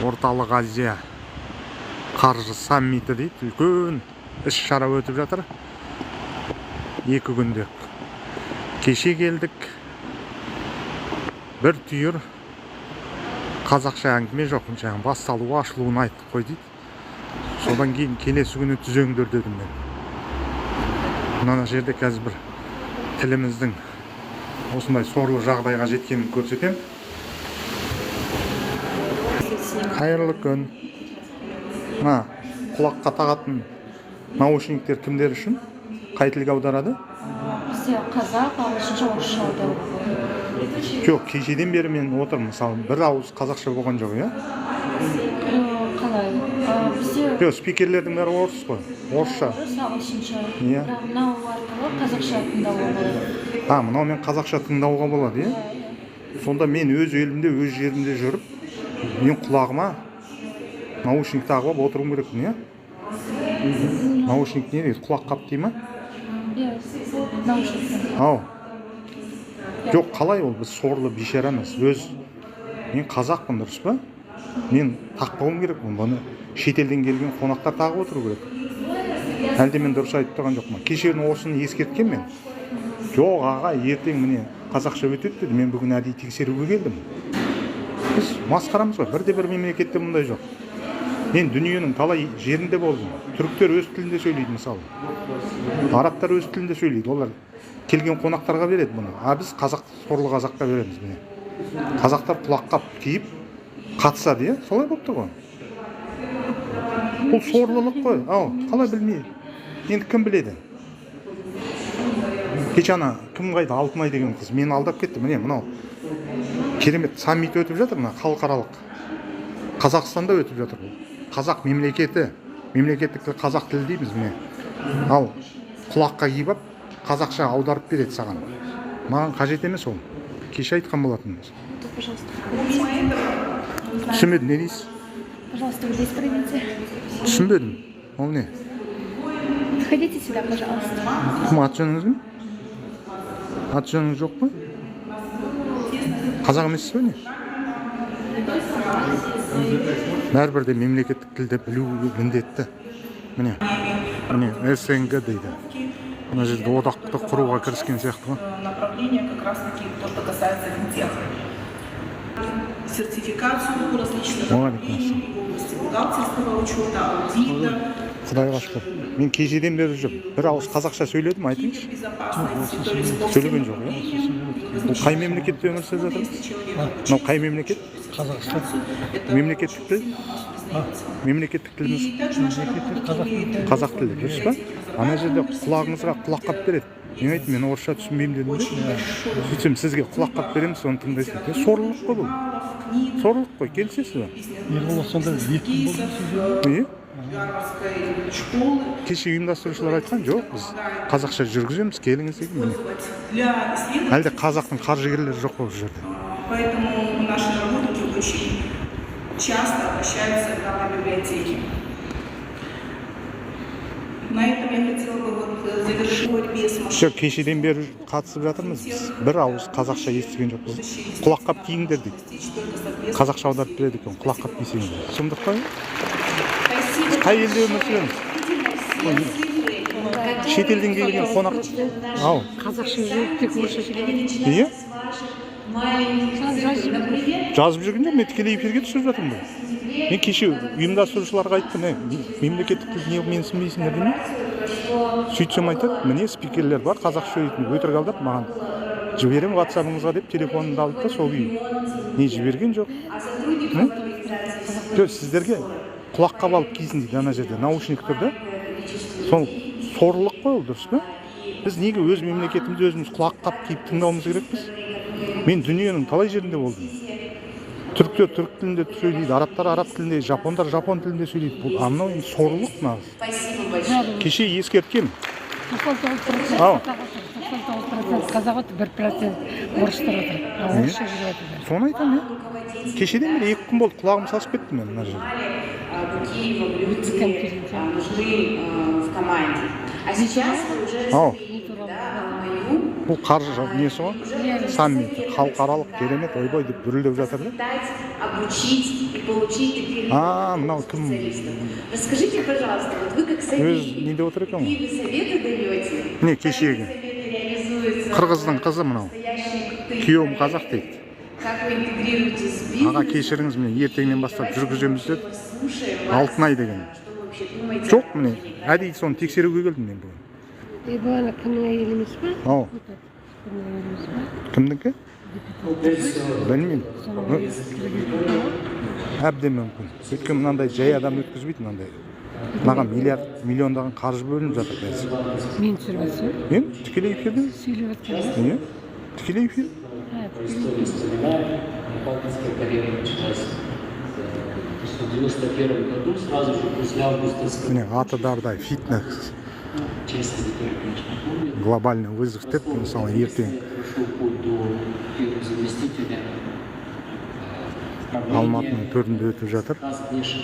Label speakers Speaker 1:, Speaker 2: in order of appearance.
Speaker 1: Орталық Азия қаржы саммиті дейді, үлкен іс-шара өтіп жатыр. 2 күнде. Кеше келдік. Бір түйір қазақша әңгіме жоқ, жаңағы басталуы ашылуын айттық қой дейді. Содан кейін келесі күні түзеңдер дедім мен. Мына жерде қазір бір тіліміздің осындай сорлы жағдайға жеткенін көрсетем. Қайырлы күн. Құлаққа тағатын наушниктер кімдер үшін? Қай тілге аударады?
Speaker 2: Бізде қазақ, ағылшынша, орысша аударады.
Speaker 1: Жоқ, кешеден бері мен отырмын, мысалы, бір ауыз қазақша болған жоқ, иә?
Speaker 2: Қалай? Бізде
Speaker 1: Жоқ, спикерлердің бәрі орыс қой, орысша.
Speaker 2: ағылшынша.
Speaker 1: Иә.
Speaker 2: Мынау арқылы қазақша тыңдауға болады.
Speaker 1: Мынау мен қазақша тыңдауға болады, иә? Сонда мен өз елімде, өз жерімде жүріп, мен құлағыма наушник тағып отыруым керекпін, иә? Наушник не дейді? Құлақ қап дей ма?
Speaker 2: Иә, наушник.
Speaker 1: Ау. Жоқ, қалай ол? Біз сорлы бейшарамыз. Мен қазақпын, дұрыс па? Мен тақпауым керек. Бұны шетелден келген қонақтар тағып отыру керек. Әлде мен дұрыс айтып тұрған жоқ ма? Кешені осыны ескерткен мен. Жоқ, аға, ертең міне қазақша өтеді деді. Мен бүгін әдейі тексеруге келдім. Біз масқарамыз ғой. Бірде-бір мемлекетте мұндай жоқ. Мен дүниенің талай жерінде болдым. Түріктер өз тілінде сөйлейді, мысалы. Арабтар өз тілінде сөйлейді. Олар келген қонақтарға береді бұны. Біз сорлы қазаққа береміз міне. Қазақтар құлаққап киіп қатысады, иә? Солай болып тұр ғой. Бұл сорлылық қой. Қалай білмей? Енді кім біледі? Кеше кім қайда? Алтынай деген қыз мені алдап кетті. Міне мынау керемет саммит өтіп жатыр, мына халықаралық. Қазақстанда өтіп жатыр бұл. Қазақ мемлекеті, мемлекеттік тіл қазақ тілі дейміз міне. Ал құлаққа киіп алып қазақша аударып береді саған. Маған қажет емес ол. Кеше айтқан болатынмыз. Түсінбедім, не дейсіз?
Speaker 2: Пожалуйста, вы здесь пройдите.
Speaker 1: Түсінбедім. Ол не?
Speaker 2: Подходите сюда, пожалуйста.
Speaker 1: Кім аты жөніңіз кім? Аты жөніңіз жоқ па? Қазақ емессіз бе не? Бәрібір де мемлекеттік тілді білу міндетті. Міне СНГ дейді. Мына жерде одақты құруға кіріскен сияқты ғой.
Speaker 3: Направление как раз таки то, что касается финтеха. Сертификацию различных направлений в области бухгалтерского учета, аудита.
Speaker 1: Құдайға шүкір. Мен кешеден бері жүріп, бір ауыз қазақша сөйледім, айтыңызшы. Сөйлеген жоқ, иә? Бұл қай мемлекетте өмір сүріп жатырмыз? Мынау қай мемлекет?
Speaker 4: Қазақстан.
Speaker 1: Мемлекеттік тіл? Мемлекеттік тіліміз? Қазақ тілі, дұрыс па? Ана жерде құлағыңызға құлақ қап береді. Мен айттым, мен орысша түсінбеймін дедім де. Сөйтсем сізге құлақ қап береміз, соны тыңдайсыз. Сорлылық қой бұл. Сорлылық қой, келісесіз ба?
Speaker 4: Ерболат сонда етін болды.
Speaker 1: Не? Кеше ұйымдастырушылар айтқан жоқ, біз қазақша жүргіземіз, келіңіз деген. Әлде қазақтың қаржыгерлері жоқ болып жүрді.
Speaker 3: Поэтому наши работники очень часто обращаются к нам в библиотеке. На этом я хотела бы завершить борьбе с мошенниками.
Speaker 1: Кешеден бері қатысып жатырмыз біз. Бір ауыз қазақша естіген жоқ болды. Құлаққап киіңдер дейді. Қазақша аударып береді екен, құлаққап кисеңдер. Сұмдық қой? Қай елде өмір сүреміз? Шетелден келген қонақ.
Speaker 2: Қазақша жүріп, тек орысша сөйлейді.
Speaker 1: Иә?
Speaker 2: Жазып
Speaker 1: жүрген жоқ, мен тікелей эфирге түсіріп жатырмын ғой. Мен кеше ұйымдастырушыларға айттым, мемлекеттік тілді не менсінбейсіңдер деме. Сөйтсем айтады, міне спикерлер бар, қазақша сөйлейтін, өтірік алдап маған жіберем WhatsApp-ыңызға деп телефонымды алды да сол күйі. Не жіберген жоқ? Жоқ, сіздерге құлаққа алып кисін дейді ана жерде, наушник тұрды. Сол сорлылық қой ол, дұрыс па? Біз неге өз мемлекетімізде өзіміз құлаққап киіп тыңдауымыз керекпіз? Мен дүниенің талай жерінде болдым. Түріктер түрік тілінде сөйлейді, арабтар араб тілінде, жапондар жапон тілінде сөйлейді. Бұл анау енді сорлылық нағыз. Кеше ескерткем.
Speaker 2: 99% қазақ отыр, 1% орыстар отыр. Орысша жүріп отыр.
Speaker 1: Соны айтамын, иә. Кешеден бері 2 күн болды, құлағым сасып кетті мен мына жерде.
Speaker 3: В команде. А сейчас вы уже
Speaker 1: Бұл қаржы несі ғой? Саммит, халықаралық керемет ойбой деп дүрілдеп жатыр да.
Speaker 5: Обучить и получить теперь
Speaker 1: Мынау кім?
Speaker 5: Расскажите, пожалуйста, вот вы как
Speaker 1: Өз
Speaker 5: советник,
Speaker 1: неде отыр екен ғой?
Speaker 5: какие вы советы даете?
Speaker 1: Міне
Speaker 5: Как
Speaker 1: кешегі.
Speaker 5: эти советы реализуются
Speaker 1: Қырғыздың
Speaker 5: в
Speaker 1: қызы мынау.
Speaker 5: настоящие крутые
Speaker 1: Күйеуім
Speaker 5: проекты?
Speaker 1: қазақ дейді.
Speaker 5: Как вы интегрируете с бизнесом?
Speaker 1: Аға кешіріңіз, міне ертеңнен бастап жүргіземіз деді.
Speaker 5: Послушаем вас.
Speaker 1: Алтынай деген.
Speaker 5: Что вы вообще думаете?
Speaker 1: Жоқ міне, әдейі соны тексеруге келдім мен бүгін.
Speaker 2: Bu ana kımın ayı емес па?
Speaker 1: Ау,
Speaker 2: Kımın ayı емес па?
Speaker 1: кімдікі? Білмеймін. Әбден мүмкін. Өйткені мынандай жай адам өткізбейді мынандай. Мынаған миллиондаған қаржы бөлініп жатыр қазір.
Speaker 2: Мен түсіріп жатсам,
Speaker 1: Мен тікелей эфирде?
Speaker 2: сөйлеп жатқан.
Speaker 1: Не? Тікелей эфир?
Speaker 6: Балтийская карьера началась в 91 году, сразу же после августовской
Speaker 1: Міне аты дардай фитнес.
Speaker 6: части, которые, конечно, помнят.
Speaker 1: Глобальный вызов деп мысалы ертең
Speaker 6: Прошел путь до первого заместителя.
Speaker 1: Алматының төрінде өтіп жатыр.
Speaker 6: Раз внешне